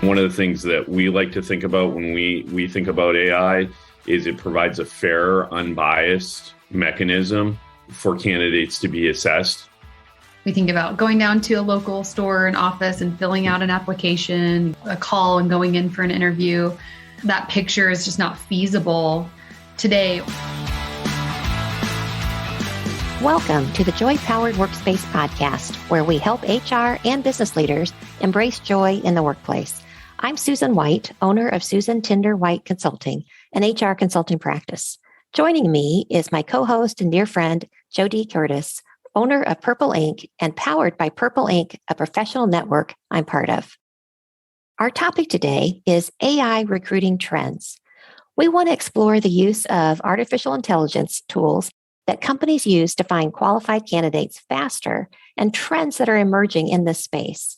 One of the things that we like to think about when we think about AI is it provides a fair, unbiased mechanism for candidates to be assessed. We think about going down to a local store and office and filling out an application, a call and going in for an interview. That picture is just not feasible today. Welcome to the Joy Powered Workspace podcast, where we help HR and business leaders embrace joy in the workplace. I'm Susan White, owner of Susan Tinder White Consulting, an HR consulting practice. Joining me is my co-host and dear friend, JoDee Curtis, owner of Purple Inc. and powered by Purple Inc., a professional network I'm part of. Our topic today is AI recruiting trends. We want to explore the use of artificial intelligence tools that companies use to find qualified candidates faster and trends that are emerging in this space.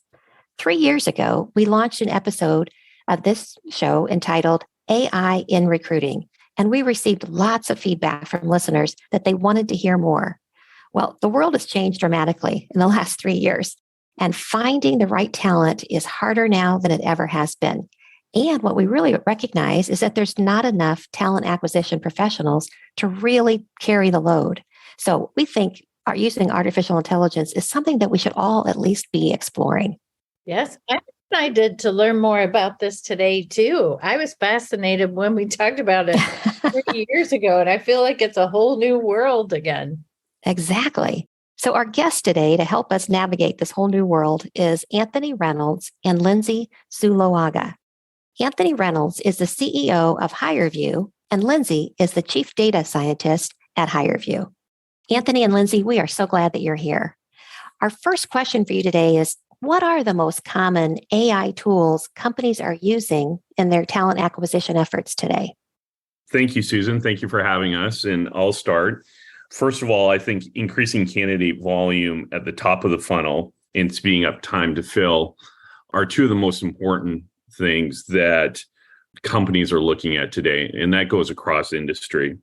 3 years ago, we launched an episode of this show entitled AI in Recruiting, and we received lots of feedback from listeners that they wanted to hear more. Well, the world has changed dramatically in the last 3 years, and finding the right talent is harder now than it ever has been. And what we really recognize is that there's not enough talent acquisition professionals to really carry the load. So we think using artificial intelligence is something that we should all at least be exploring. Yes, I'm excited to learn more about this today, too. I was fascinated when we talked about it 3 years ago, and I feel like it's a whole new world again. Exactly. So our guest today to help us navigate this whole new world is Anthony Reynolds and Lindsey Zuloaga. Anthony Reynolds is the CEO of HireVue, and Lindsey is the Chief Data Scientist at HireVue. Anthony and Lindsey, we are so glad that you're here. Our first question for you today is, what are the most common AI tools companies are using in their talent acquisition efforts today? Thank you, Susan. Thank you for having us. And I'll start. First of all, I think increasing candidate volume at the top of the funnel and speeding up time to fill are two of the most important things that companies are looking at today. And that goes across industry.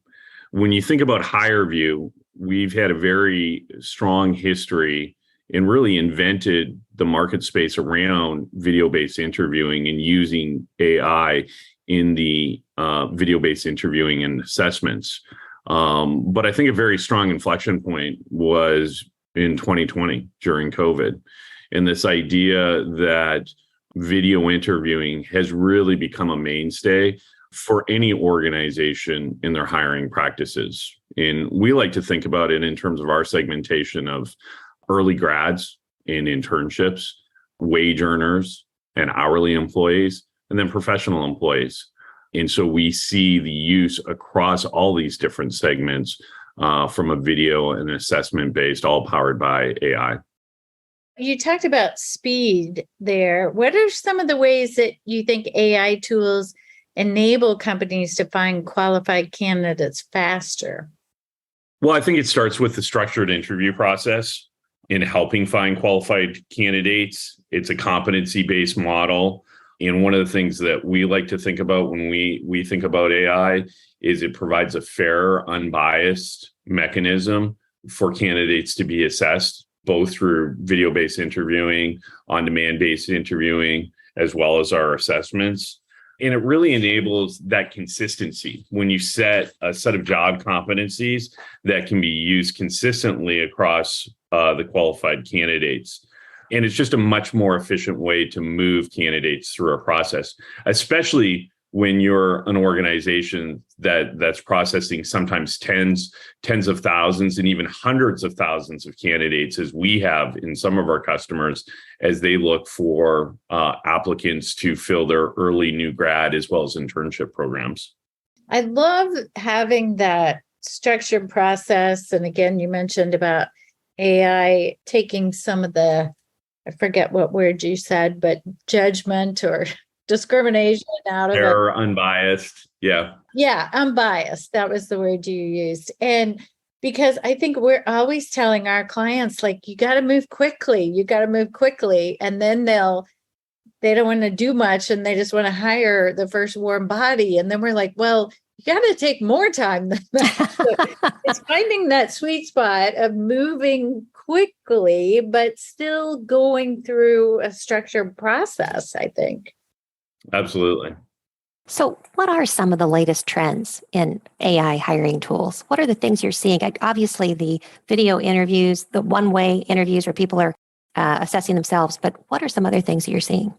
When you think about HireVue, we've had a very strong history and really invented the market space around video-based interviewing and using AI in the video-based interviewing and assessments. But I think a very strong inflection point was in 2020 during COVID. And this idea that video interviewing has really become a mainstay for any organization in their hiring practices. And we like to think about it in terms of our segmentation of early grads in internships, wage earners and hourly employees, and then professional employees. And so we see the use across all these different segments from a video and assessment based, all powered by AI. You talked about speed there. What are some of the ways that you think AI tools enable companies to find qualified candidates faster? Well, I think it starts with the structured interview process in helping find qualified candidates. It's a competency-based model. And one of the things that we like to think about when we think about AI is it provides a fair, unbiased mechanism for candidates to be assessed, both through video-based interviewing, on-demand-based interviewing, as well as our assessments. And it really enables that consistency when you set a set of job competencies that can be used consistently across the qualified candidates. And it's just a much more efficient way to move candidates through a process, especially when you're an organization that's processing sometimes tens of thousands and even hundreds of thousands of candidates, as we have in some of our customers, as they look for applicants to fill their early new grad as well as internship programs. I love having that structured process. And again, you mentioned about AI taking some of the, I forget what word you said, but judgment or discrimination out of it. They're unbiased. Yeah. Yeah, unbiased. That was the word you used. And because I think we're always telling our clients, like, you got to move quickly. You got to move quickly. And then they don't want to do much and they just want to hire the first warm body. And then we're like, well, you got to take more time than that. So it's finding that sweet spot of moving quickly, but still going through a structured process, I think. Absolutely. So, what are some of the latest trends in AI hiring tools? What are the things you're seeing? Obviously, the video interviews, the one-way interviews where people are assessing themselves, but what are some other things that you're seeing?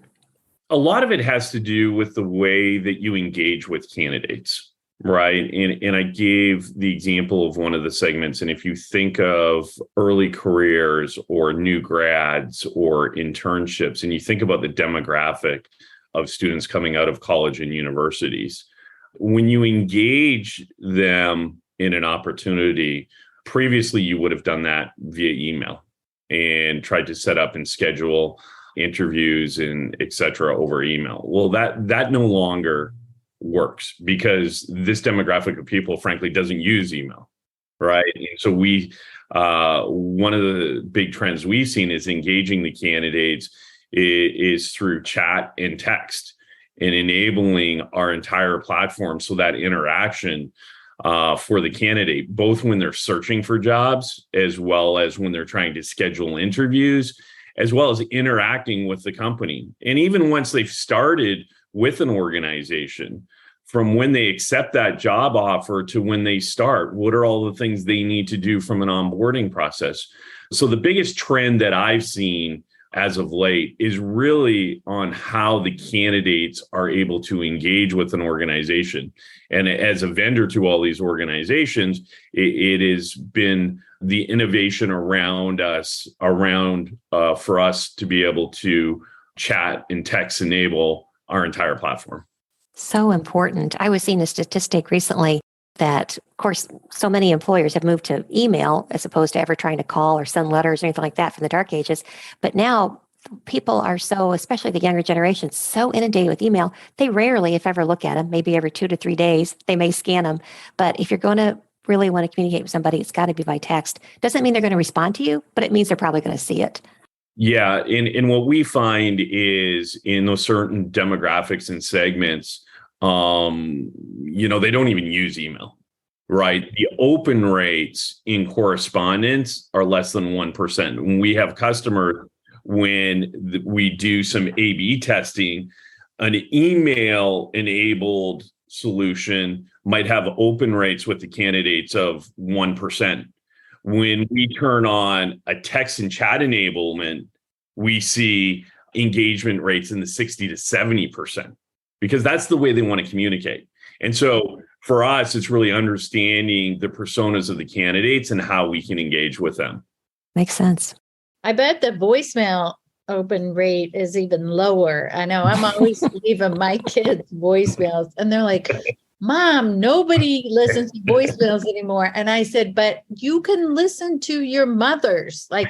A lot of it has to do with the way that you engage with candidates, right? And I gave the example of one of the segments. And if you think of early careers or new grads or internships, and you think about the demographic of students coming out of college and universities, when you engage them in an opportunity, previously you would have done that via email and tried to set up and schedule interviews and et cetera over email. Well, that no longer works because this demographic of people, frankly, doesn't use email, right? And so one of the big trends we've seen is engaging the candidates is through chat and text and enabling our entire platform so that interaction for the candidate, both when they're searching for jobs, as well as when they're trying to schedule interviews, as well as interacting with the company. And even once they've started with an organization, from when they accept that job offer to when they start, what are all the things they need to do from an onboarding process? So the biggest trend that I've seen as of late is really on how the candidates are able to engage with an organization. And as a vendor to all these organizations, it has been the innovation around us, for us to be able to chat and text enable our entire platform. So important. I was seeing a statistic recently that, of course, so many employers have moved to email as opposed to ever trying to call or send letters or anything like that from the dark ages. But now people are so, especially the younger generation, so inundated with email, they rarely, if ever, look at them. Maybe every 2 to 3 days, they may scan them. But if you're going to really want to communicate with somebody, it's got to be by text. Doesn't mean they're going to respond to you, but it means they're probably going to see it. Yeah. And what we find is in those certain demographics and segments, they don't even use email, right? The open rates in correspondence are less than 1%. When we have customers, when we do some A/B testing, an email enabled solution might have open rates with the candidates of 1%. When we turn on a text and chat enablement, we see engagement rates in the 60 to 70%, because that's the way they want to communicate. And so for us, it's really understanding the personas of the candidates and how we can engage with them. Makes sense. I bet the voicemail open rate is even lower. I know I'm always leaving my kids voicemails and they're like, Mom, nobody listens to voicemails anymore. And I said, but you can listen to your mother's, like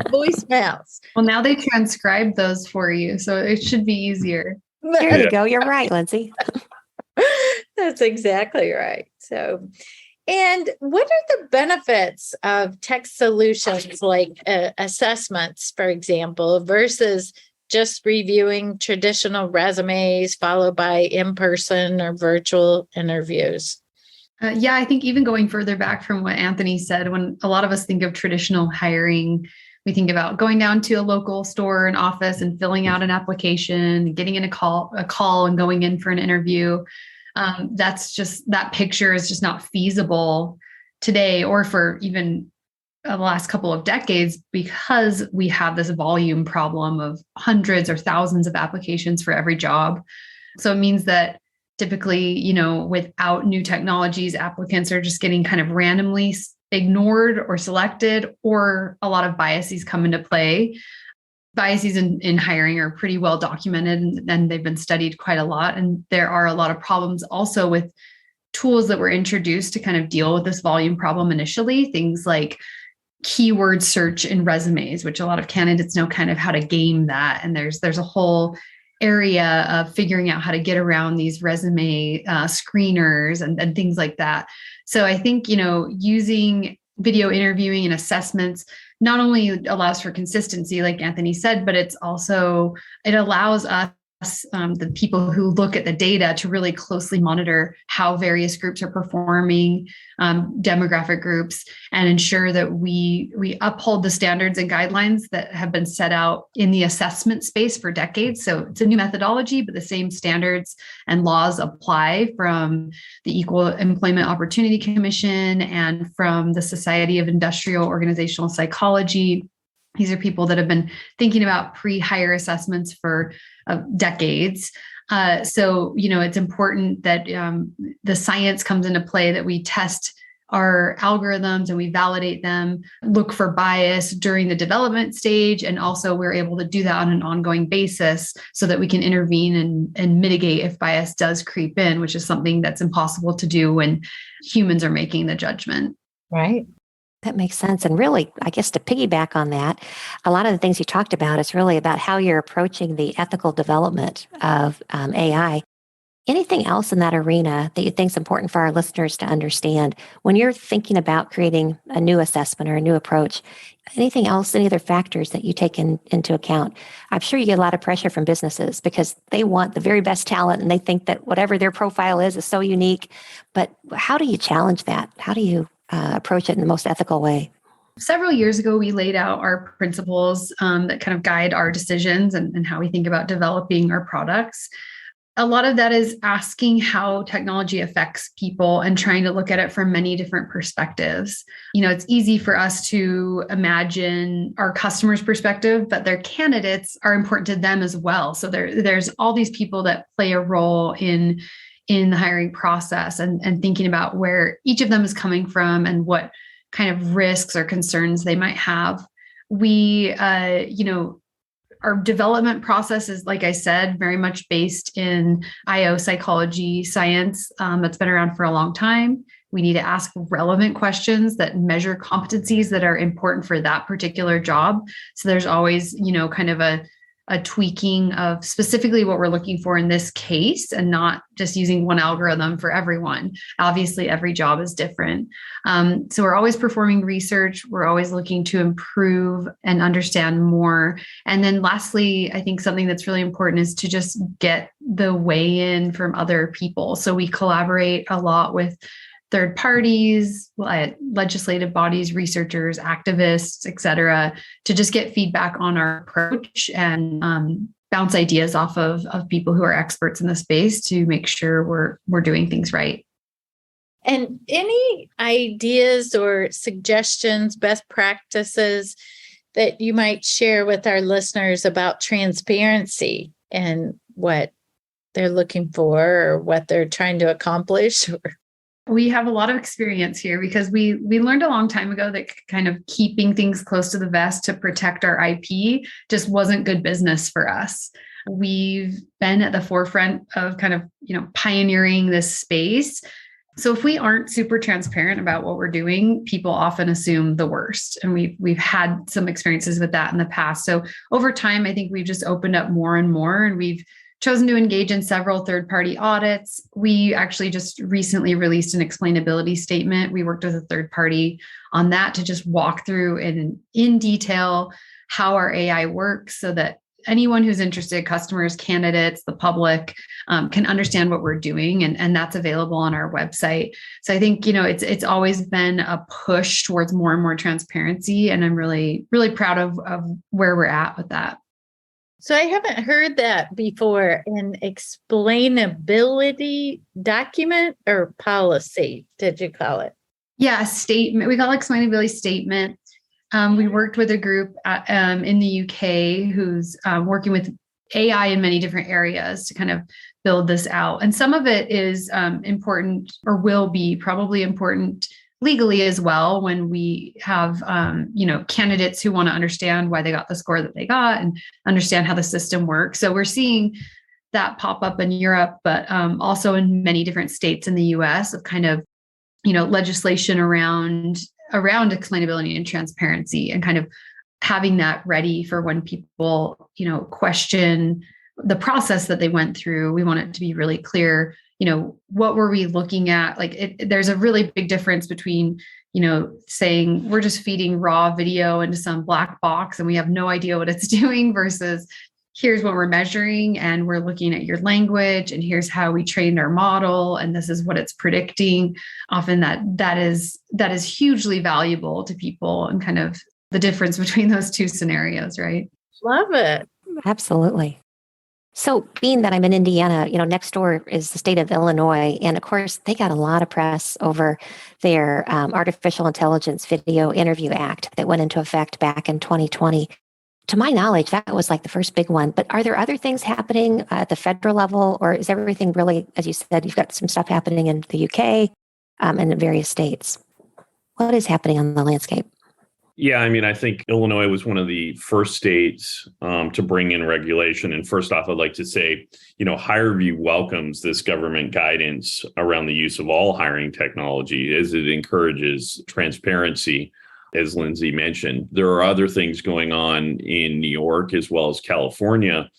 voicemails. Well, now they transcribe those for you, so it should be easier. There you go. You're right, Lindsey. That's exactly right. So, and what are the benefits of text solutions like assessments, for example, versus just reviewing traditional resumes followed by in-person or virtual interviews? I think even going further back from what Anthony said, when a lot of us think of traditional hiring, we think about going down to a local store, an office, and filling out an application, getting in a call and going in for an interview. That picture is just not feasible today or for even the last couple of decades, because we have this volume problem of hundreds or thousands of applications for every job. So it means that typically, without new technologies, applicants are just getting kind of randomly ignored or selected, or a lot of biases come into play. Biases in hiring are pretty well documented and they've been studied quite a lot. And there are a lot of problems also with tools that were introduced to kind of deal with this volume problem initially. Things like keyword search in resumes, which a lot of candidates know kind of how to game that. And there's a whole area of figuring out how to get around these resume screeners and things like that. So I think, using video interviewing and assessments not only allows for consistency, like Anthony said, but it allows us the people who look at the data to really closely monitor how various groups are performing, demographic groups, and ensure that we uphold the standards and guidelines that have been set out in the assessment space for decades. So it's a new methodology, but the same standards and laws apply from the Equal Employment Opportunity Commission and from the Society of Industrial Organizational Psychology. These are people that have been thinking about pre-hire assessments for decades. So, it's important that the science comes into play, that we test our algorithms and we validate them, look for bias during the development stage. And also we're able to do that on an ongoing basis so that we can intervene and mitigate if bias does creep in, which is something that's impossible to do when humans are making the judgment. Right. That makes sense. And really, I guess to piggyback on that, a lot of the things you talked about is really about how you're approaching the ethical development of AI. Anything else in that arena that you think is important for our listeners to understand when you're thinking about creating a new assessment or a new approach? Anything else, any other factors that you take into account? I'm sure you get a lot of pressure from businesses because they want the very best talent and they think that whatever their profile is so unique. But how do you challenge that? How do you approach it in the most ethical way? Several years ago, we laid out our principles that kind of guide our decisions and how we think about developing our products. A lot of that is asking how technology affects people and trying to look at it from many different perspectives. It's easy for us to imagine our customers' perspective, but their candidates are important to them as well. So there's all these people that play a role in the hiring process and thinking about where each of them is coming from and what kind of risks or concerns they might have. We, our development process is, like I said, very much based in IO psychology science that's been around for a long time. We need to ask relevant questions that measure competencies that are important for that particular job. So there's always, kind of a tweaking of specifically what we're looking for in this case and not just using one algorithm for everyone. Obviously, every job is different. So we're always performing research. We're always looking to improve and understand more. And then lastly, I think something that's really important is to just get the weigh-in from other people. So we collaborate a lot with third parties, legislative bodies, researchers, activists, et cetera, to just get feedback on our approach and bounce ideas off of people who are experts in the space to make sure we're doing things right. And any ideas or suggestions, best practices that you might share with our listeners about transparency and what they're looking for or what they're trying to accomplish? We have a lot of experience here because we learned a long time ago that kind of keeping things close to the vest to protect our IP just wasn't good business for us. We've been at the forefront of kind of, pioneering this space. So if we aren't super transparent about what we're doing, people often assume the worst. And we've had some experiences with that in the past. So over time, I think we've just opened up more and more, and we've chosen to engage in several third-party audits. We actually just recently released an explainability statement. We worked with a third party on that to just walk through in detail how our AI works so that anyone who's interested, customers, candidates, the public, can understand what we're doing. And that's available on our website. So I think, it's always been a push towards more and more transparency. And I'm really, really proud of where we're at with that. So I haven't heard that before. An explainability document or policy, did you call it? Yeah, statement. We call it explainability statement. We worked with a group in the UK who's working with AI in many different areas to kind of build this out. And some of it is important or will be probably important legally as well when we have, candidates who want to understand why they got the score that they got and understand how the system works. So we're seeing that pop up in Europe, but also in many different states in the US of kind of, legislation around explainability and transparency and kind of having that ready for when people, question the process that they went through. We want it to be really clear, what were we looking at? There's a really big difference between, saying we're just feeding raw video into some black box and we have no idea what it's doing versus here's what we're measuring, and we're looking at your language, and here's how we trained our model, and this is what it's predicting. Often that is hugely valuable to people, and kind of the difference between those two scenarios, right? Love it. Absolutely. So being that I'm in Indiana, next door is the state of Illinois. And of course, they got a lot of press over their Artificial Intelligence Video Interview Act that went into effect back in 2020. To my knowledge, that was like the first big one. But are there other things happening at the federal level, or is everything really, as you said, you've got some stuff happening in the UK and in various states? What is happening on the landscape? Yeah, I mean, I think Illinois was one of the first states to bring in regulation. And first off, I'd like to say, HireVue welcomes this government guidance around the use of all hiring technology as it encourages transparency. As Lindsey mentioned, there are other things going on in New York as well as California.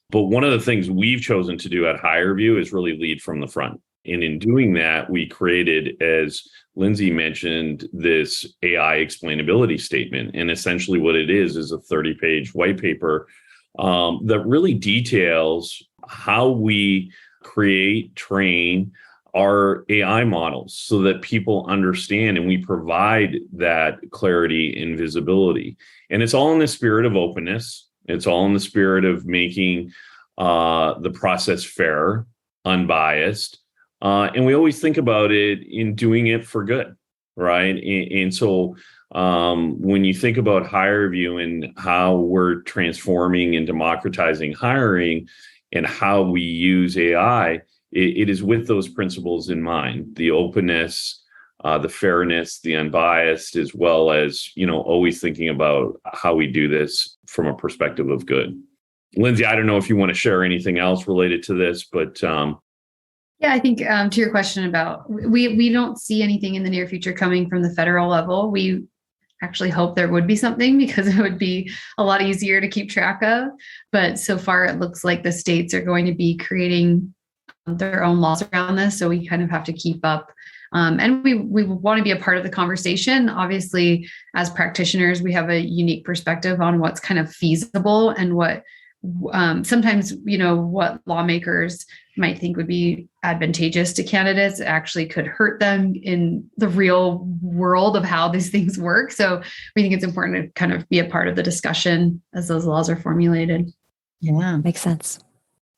But one of the things we've chosen to do at HireVue is really lead from the front. And in doing that, we created, as Lindsey mentioned, this AI explainability statement. And essentially what it is a 30-page white paper that really details how we create, train our AI models so that people understand, and we provide that clarity and visibility. And it's all in the spirit of openness. It's all in the spirit of making the process fair, unbiased. And we always think about it in doing it for good, right? And so when you think about HireVue and how we're transforming and democratizing hiring and how we use AI, it is with those principles in mind: the openness, the fairness, the unbiased, as well as, always thinking about how we do this from a perspective of good. Lindsey, I don't know if you want to share anything else related to this, but yeah, I think to your question about, we don't see anything in the near future coming from the federal level. We actually hope there would be something, because it would be a lot easier to keep track of. But so far, it looks like the states are going to be creating their own laws around this. So we kind of have to keep up. And we want to be a part of the conversation. Obviously, as practitioners, we have a unique perspective on what's kind of feasible and what sometimes, what lawmakers might think would be advantageous to candidates actually could hurt them in the real world of how these things work. So we think it's important to kind of be a part of the discussion as those laws are formulated. Yeah, makes sense.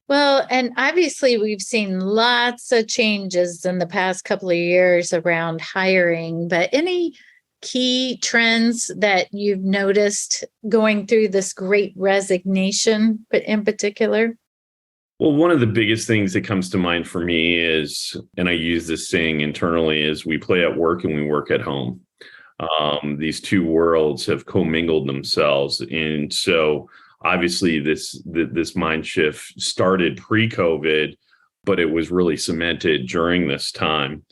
Well, and obviously we've seen lots of changes in the past couple of years around hiring, but any key trends that you've noticed going through this great resignation, but in particular? Well, one of the biggest things that comes to mind for me is, and I use this saying internally, is we play at work and we work at home. These two worlds have commingled themselves. And so obviously this mind shift started pre-COVID, but it was really cemented during this time.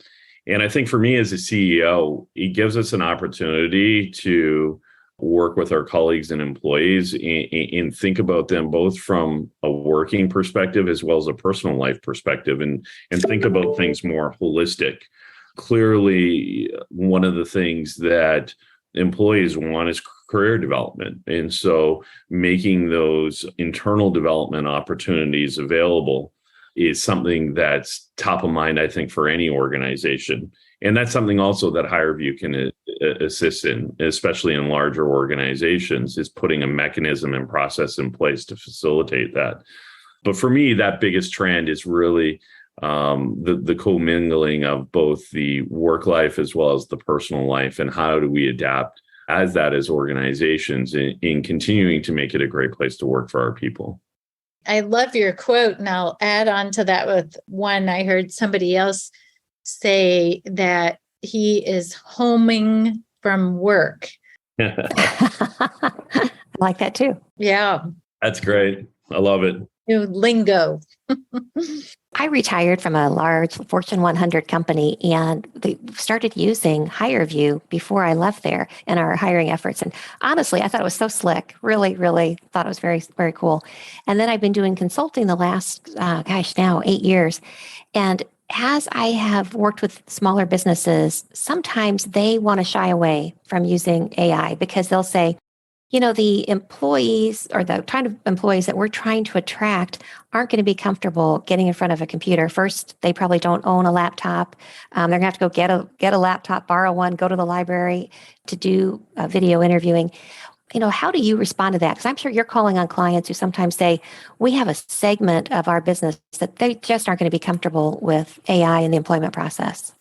And I think for me as a CEO, it gives us an opportunity to work with our colleagues and employees and think about them both from a working perspective as well as a personal life perspective, and think about things more holistic. Clearly, one of the things that employees want is career development. And so making those internal development opportunities available is something that's top of mind, I think, for any organization. And that's something also that HireVue can assist in, especially in larger organizations, is putting a mechanism and process in place to facilitate that. But for me, that biggest trend is really the commingling of both the work life as well as the personal life, and how do we adapt as organizations in continuing to make it a great place to work for our people. I love your quote, and I'll add on to that with one. I heard somebody else say that he is homing from work. I like that too. Yeah. That's great. I love it. New lingo. I retired from a large Fortune 100 company, and they started using HireVue before I left there in our hiring efforts. And honestly, I thought it was so slick. Really, really thought it was very, very cool. And then I've been doing consulting the last, now 8 years. And as I have worked with smaller businesses, sometimes they want to shy away from using AI because they'll say, The employees or the kind of employees that we're trying to attract aren't going to be comfortable getting in front of a computer. First, they probably don't own a laptop. They're going to have to go get a laptop, borrow one, go to the library to do video interviewing. How do you respond to that? Because I'm sure you're calling on clients who sometimes say, we have a segment of our business that they just aren't going to be comfortable with AI in the employment process.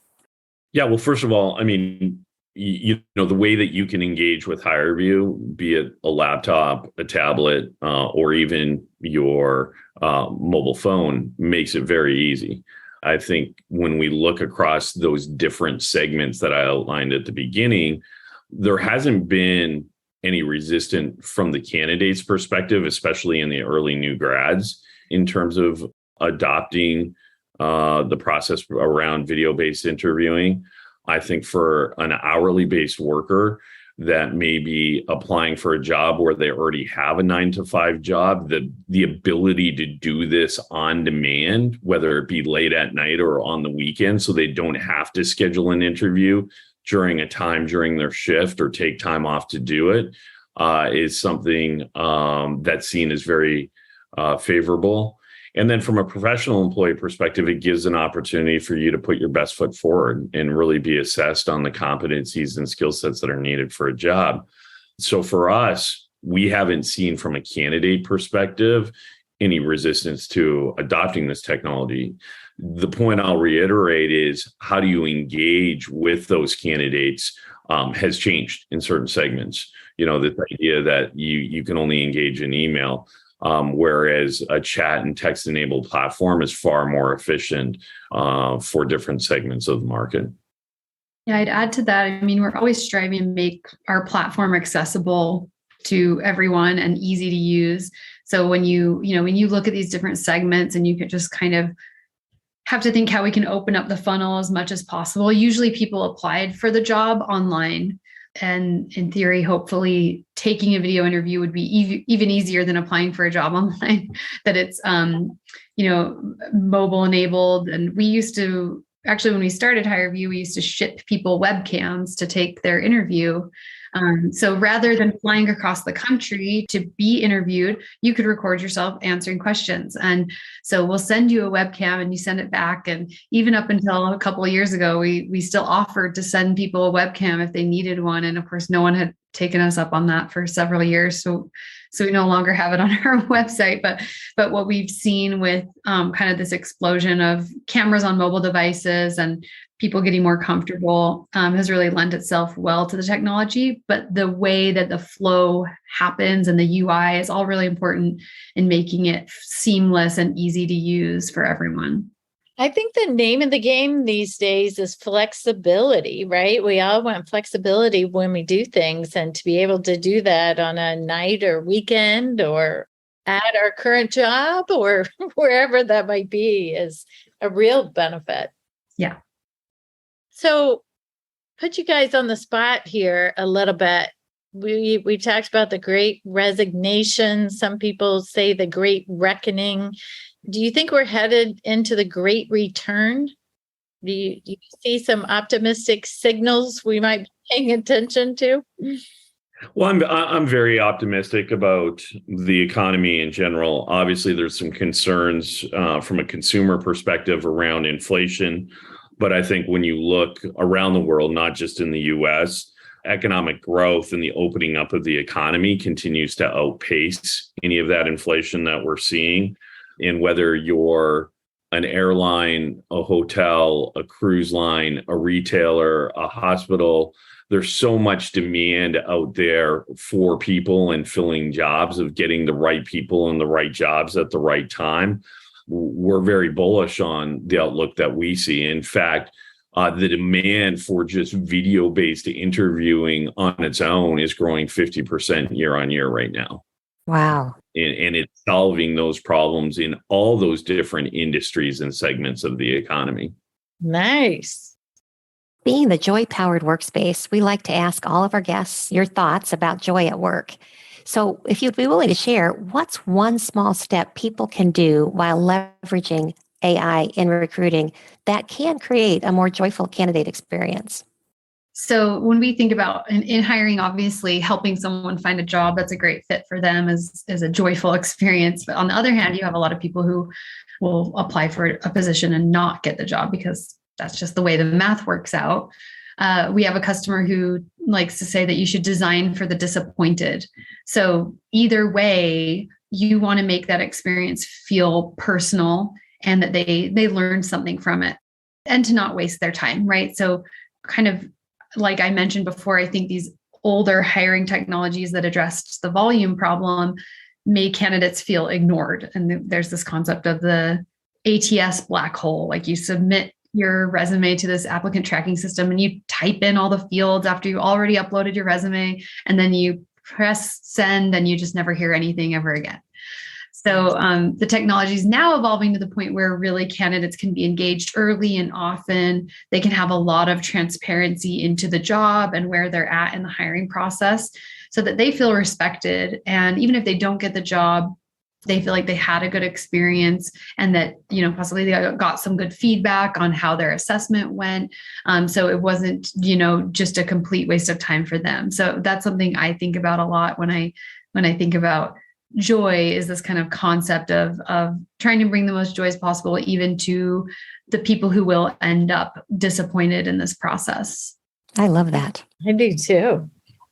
Yeah, well, first of all, I mean, the way that you can engage with HireVue, be it a laptop, a tablet, or even your mobile phone, makes it very easy. I think when we look across those different segments that I outlined at the beginning, there hasn't been any resistance from the candidate's perspective, especially in the early new grads, in terms of adopting the process around video-based interviewing. I think for an hourly based worker that may be applying for a job where they already have a 9-to-5 job, the ability to do this on demand, whether it be late at night or on the weekend, so they don't have to schedule an interview during a time during their shift or take time off to do it, is something that's seen as very favorable. And then from a professional employee perspective, it gives an opportunity for you to put your best foot forward and really be assessed on the competencies and skill sets that are needed for a job. So for us, we haven't seen from a candidate perspective any resistance to adopting this technology. The point I'll reiterate is how do you engage with those candidates has changed in certain segments. This idea that you can only engage in email. Whereas a chat and text-enabled platform is far more efficient for different segments of the market. Yeah, I'd add to that. I mean, we're always striving to make our platform accessible to everyone and easy to use. So when you look at these different segments, and you could just kind of have to think how we can open up the funnel as much as possible. Usually people applied for the job online. And in theory, hopefully taking a video interview would be even easier than applying for a job online, that it's, mobile enabled. And we used to, actually, when we started HireVue, we used to ship people webcams to take their interview. So rather than flying across the country to be interviewed, you could record yourself answering questions. And so we'll send you a webcam and you send it back. And even up until a couple of years ago, we still offered to send people a webcam if they needed one. And of course, no one had taken us up on that for several years. So we no longer have it on our website. But what we've seen with kind of this explosion of cameras on mobile devices and people getting more comfortable has really lent itself well to the technology. But the way that the flow happens and the UI is all really important in making it seamless and easy to use for everyone. I think the name of the game these days is flexibility, right? We all want flexibility when we do things, and to be able to do that on a night or weekend or at our current job or wherever that might be is a real benefit. Yeah. So put you guys on the spot here a little bit. We talked about the great resignation. Some people say the great reckoning. Do you think we're headed into the great return? Do you see some optimistic signals we might be paying attention to? Well, I'm very optimistic about the economy in general. Obviously, there's some concerns from a consumer perspective around inflation. But I think when you look around the world, not just in the US, economic growth and the opening up of the economy continues to outpace any of that inflation that we're seeing. And whether you're an airline, a hotel, a cruise line, a retailer, a hospital, there's so much demand out there for people and filling jobs, of getting the right people in the right jobs at the right time. We're very bullish on the outlook that we see. In fact, the demand for just video-based interviewing on its own is growing 50% year on year right now. Wow. And it's solving those problems in all those different industries and segments of the economy. Nice. Being the joy-powered workspace, we like to ask all of our guests your thoughts about joy at work. So if you'd be willing to share, what's one small step people can do while leveraging AI in recruiting that can create a more joyful candidate experience? So when we think about in hiring, obviously helping someone find a job that's a great fit for them is a joyful experience. But on the other hand, you have a lot of people who will apply for a position and not get the job because that's just the way the math works out. We have a customer who likes to say that you should design for the disappointed. So either way, you want to make that experience feel personal and that they learn something from it and to not waste their time, right? So kind of like I mentioned before, I think these older hiring technologies that addressed the volume problem made candidates feel ignored. And there's this concept of the ATS black hole, like you submit your resume to this applicant tracking system and you type in all the fields after you already uploaded your resume, and then you press send and you just never hear anything ever again. So the technology is now evolving to the point where really candidates can be engaged early and often. They can have a lot of transparency into the job and where they're at in the hiring process so that they feel respected. And even if they don't get the job, they feel like they had a good experience and that, possibly they got some good feedback on how their assessment went. So it wasn't, just a complete waste of time for them. So that's something I think about a lot when I think about joy, is this kind of concept of trying to bring the most joy as possible, even to the people who will end up disappointed in this process. I love that. I do too.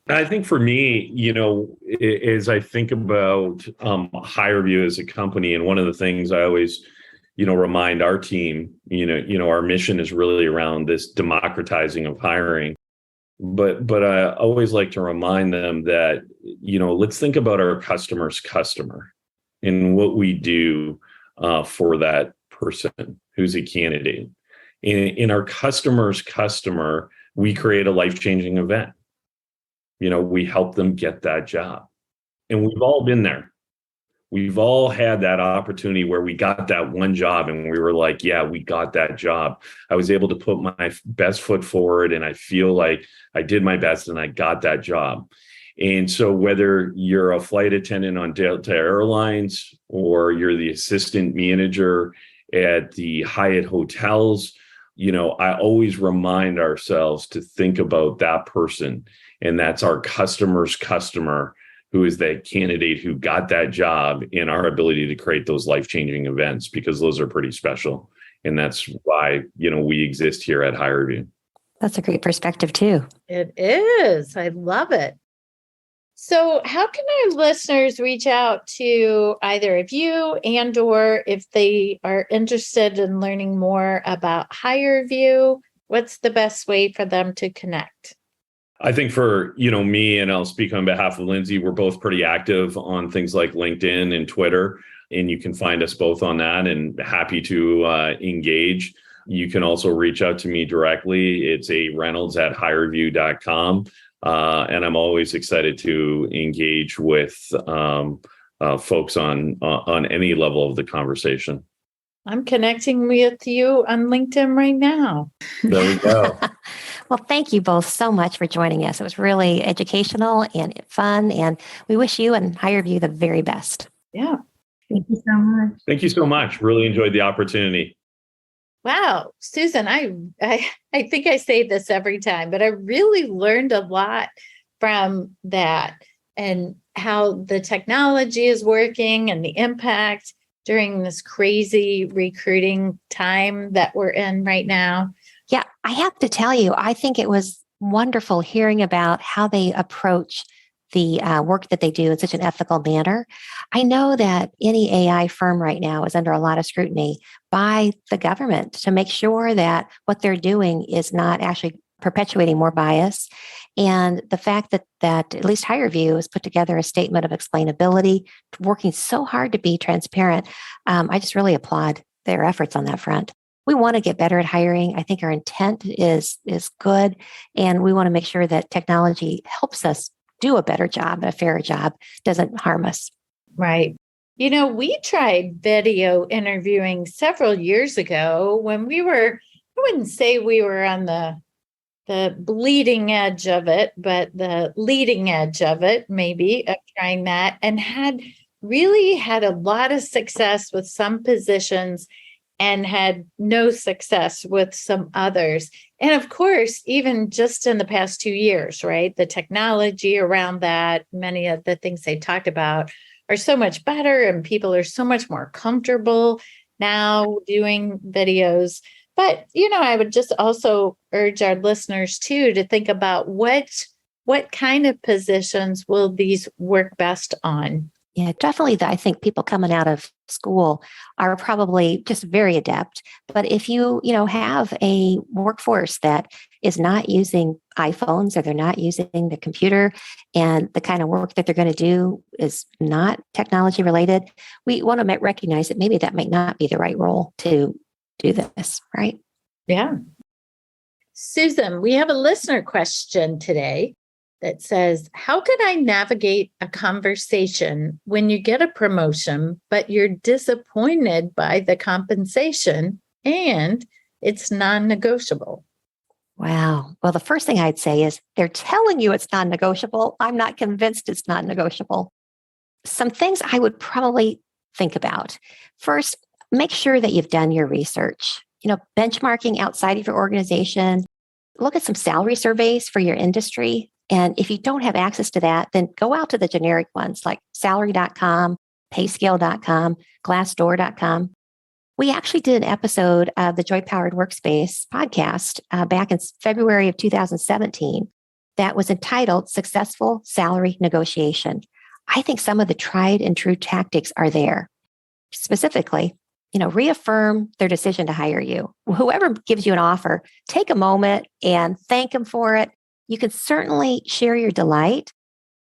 I think for me, as I think about HireVue as a company, and one of the things I always, remind our team, our mission is really around this democratizing of hiring. But I always like to remind them that, let's think about our customer's customer and what we do for that person who's a candidate. In our customer's customer, we create a life-changing event. We help them get that job. And we've all been there. We've all had that opportunity where we got that one job and we were like, yeah, we got that job. I was able to put my best foot forward and I feel like I did my best and I got that job. And so whether you're a flight attendant on Delta Airlines or you're the assistant manager at the Hyatt hotels, I always remind ourselves to think about that person. And that's our customer's customer, who is that candidate who got that job, and our ability to create those life-changing events, because those are pretty special. And that's why, we exist here at HireVue. That's a great perspective too. It is. I love it. So how can our listeners reach out to either of you and or if they are interested in learning more about HireVue? What's the best way for them to connect? I think for, me, and I'll speak on behalf of Lindsey, we're both pretty active on things like LinkedIn and Twitter, and you can find us both on that, and happy to engage. You can also reach out to me directly. It's a Reynolds@HireVue.com. And I'm always excited to engage with folks on any level of the conversation. I'm connecting with you on LinkedIn right now. There we go. Well, thank you both so much for joining us. It was really educational and fun, and we wish you and HireVue the very best. Yeah. Thank you so much. Thank you so much. Really enjoyed the opportunity. Wow, Susan, I think I say this every time, but I really learned a lot from that and how the technology is working and the impact during this crazy recruiting time that we're in right now. Yeah, I have to tell you, I think it was wonderful hearing about how they approach the work that they do in such an ethical manner. I know that any AI firm right now is under a lot of scrutiny by the government to make sure that what they're doing is not actually perpetuating more bias. And the fact that at least HireVue has put together a statement of explainability, working so hard to be transparent, I just really applaud their efforts on that front. We want to get better at hiring. I think our intent is good, and we want to make sure that technology helps us do a better job, a fairer job, doesn't harm us. Right. We tried video interviewing several years ago when we were, I wouldn't say we were on the bleeding edge of it, but the leading edge of it, maybe, of trying that, and had a lot of success with some positions. and had no success with some others. And of course, even just in the past 2 years, right? The technology around that, many of the things they talked about are so much better, and people are so much more comfortable now doing videos. But, I would just also urge our listeners too to think about what kind of positions will these work best on? Yeah, definitely. I think people coming out of school are probably just very adept. But if you have a workforce that is not using iPhones or they're not using the computer and the kind of work that they're going to do is not technology related, we want to recognize that maybe that might not be the right role to do this, right? Yeah. Susan, we have a listener question today that says, how can I navigate a conversation when you get a promotion, but you're disappointed by the compensation and it's non-negotiable? Wow. Well, the first thing I'd say is they're telling you it's non-negotiable. I'm not convinced it's non-negotiable. Some things I would probably think about. First, make sure that you've done your research. Benchmarking outside of your organization. Look at some salary surveys for your industry. And if you don't have access to that, then go out to the generic ones like salary.com, payscale.com, glassdoor.com. We actually did an episode of the Joy Powered Workspace podcast back in February of 2017 that was entitled Successful Salary Negotiation. I think some of the tried and true tactics are there. Specifically, reaffirm their decision to hire you. Whoever gives you an offer, take a moment and thank them for it. You can certainly share your delight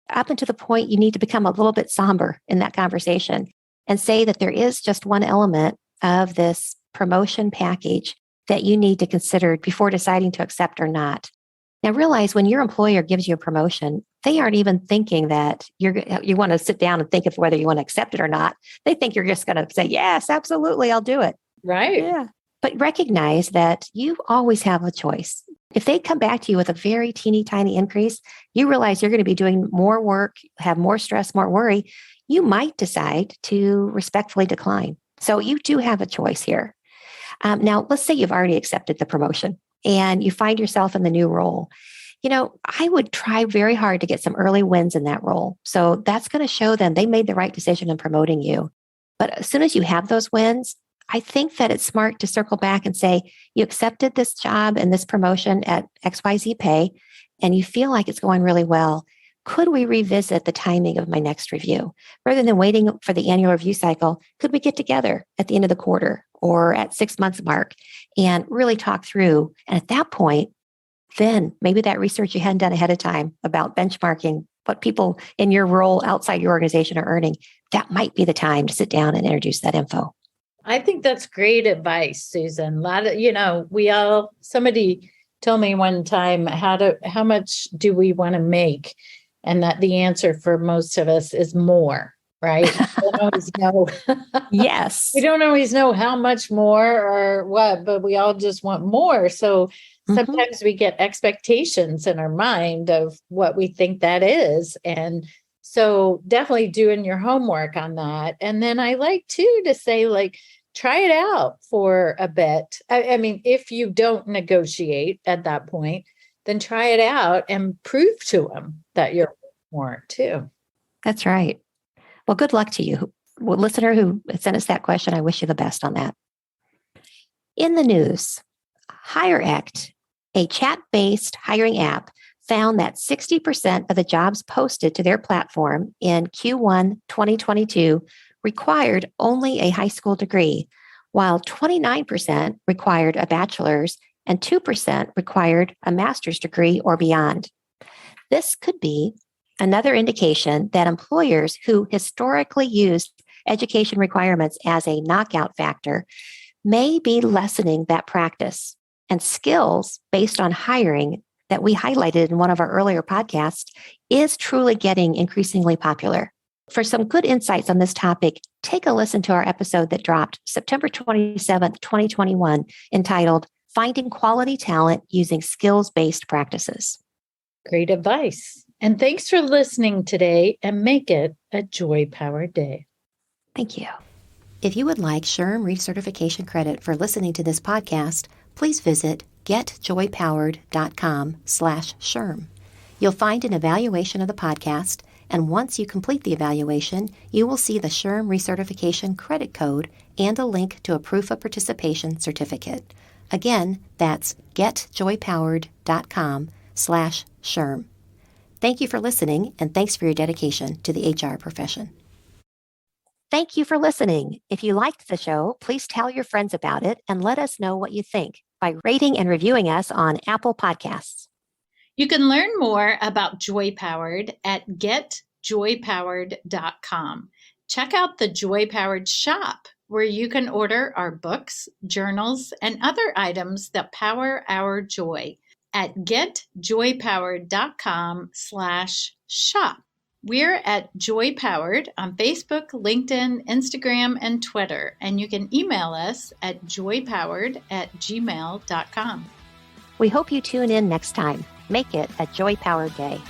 up until the point you need to become a little bit somber in that conversation and say that there is just one element of this promotion package that you need to consider before deciding to accept or not. Now, realize when your employer gives you a promotion, they aren't even thinking that you want to sit down and think of whether you want to accept it or not. They think you're just going to say, yes, absolutely, I'll do it. Right. Yeah. But recognize that you always have a choice. If they come back to you with a very teeny tiny increase, you realize you're going to be doing more work, have more stress, more worry. You might decide to respectfully decline. So you do have a choice here. Now, let's say you've already accepted the promotion and you find yourself in the new role. I would try very hard to get some early wins in that role. So that's going to show them they made the right decision in promoting you. But as soon as you have those wins, I think that it's smart to circle back and say, you accepted this job and this promotion at XYZ pay, and you feel like it's going really well. Could we revisit the timing of my next review? Rather than waiting for the annual review cycle, could we get together at the end of the quarter or at 6 months mark and really talk through? And at that point, then maybe that research you hadn't done ahead of time about benchmarking what people in your role outside your organization are earning, that might be the time to sit down and introduce that info. I think that's great advice, Susan. A lot of, somebody told me one time, how much do we want to make? And that the answer for most of us is more, right? We don't always know. Yes. We don't always know how much more or what, but we all just want more. So sometimes we get expectations in our mind of what we think that is. And so definitely doing your homework on that. And then I like too to say, try it out for a bit. I mean, if you don't negotiate at that point, then try it out and prove to them that you're more too. That's right. Well, good luck to you. Well, listener who sent us that question, I wish you the best on that. In the news, HireAct, a chat-based hiring app, found that 60% of the jobs posted to their platform in Q1 2022 required only a high school degree, while 29% required a bachelor's and 2% required a master's degree or beyond. This could be another indication that employers who historically used education requirements as a knockout factor may be lessening that practice, and skills based on hiring that we highlighted in one of our earlier podcasts is truly getting increasingly popular. For some good insights on this topic, take a listen to our episode that dropped September 27th, 2021, entitled Finding Quality Talent Using Skills-Based Practices. Great advice. And thanks for listening today, and make it a joy-powered day. Thank you. If you would like SHRM recertification credit for listening to this podcast, please visit getjoypowered.com/SHRM. You'll find an evaluation of the podcast, and once you complete the evaluation, you will see the SHRM recertification credit code and a link to a proof of participation certificate. Again, that's getjoypowered.com/SHRM. Thank you for listening, and thanks for your dedication to the HR profession. Thank you for listening. If you liked the show, please tell your friends about it and let us know what you think by rating and reviewing us on Apple Podcasts. You can learn more about Joy Powered at getjoypowered.com. Check out the Joy Powered shop, where you can order our books, journals, and other items that power our joy at getjoypowered.com/shop. We're at Joy Powered on Facebook, LinkedIn, Instagram, and Twitter, and you can email us at joypowered@gmail.com. We hope you tune in next time. Make it a Joy Powered day.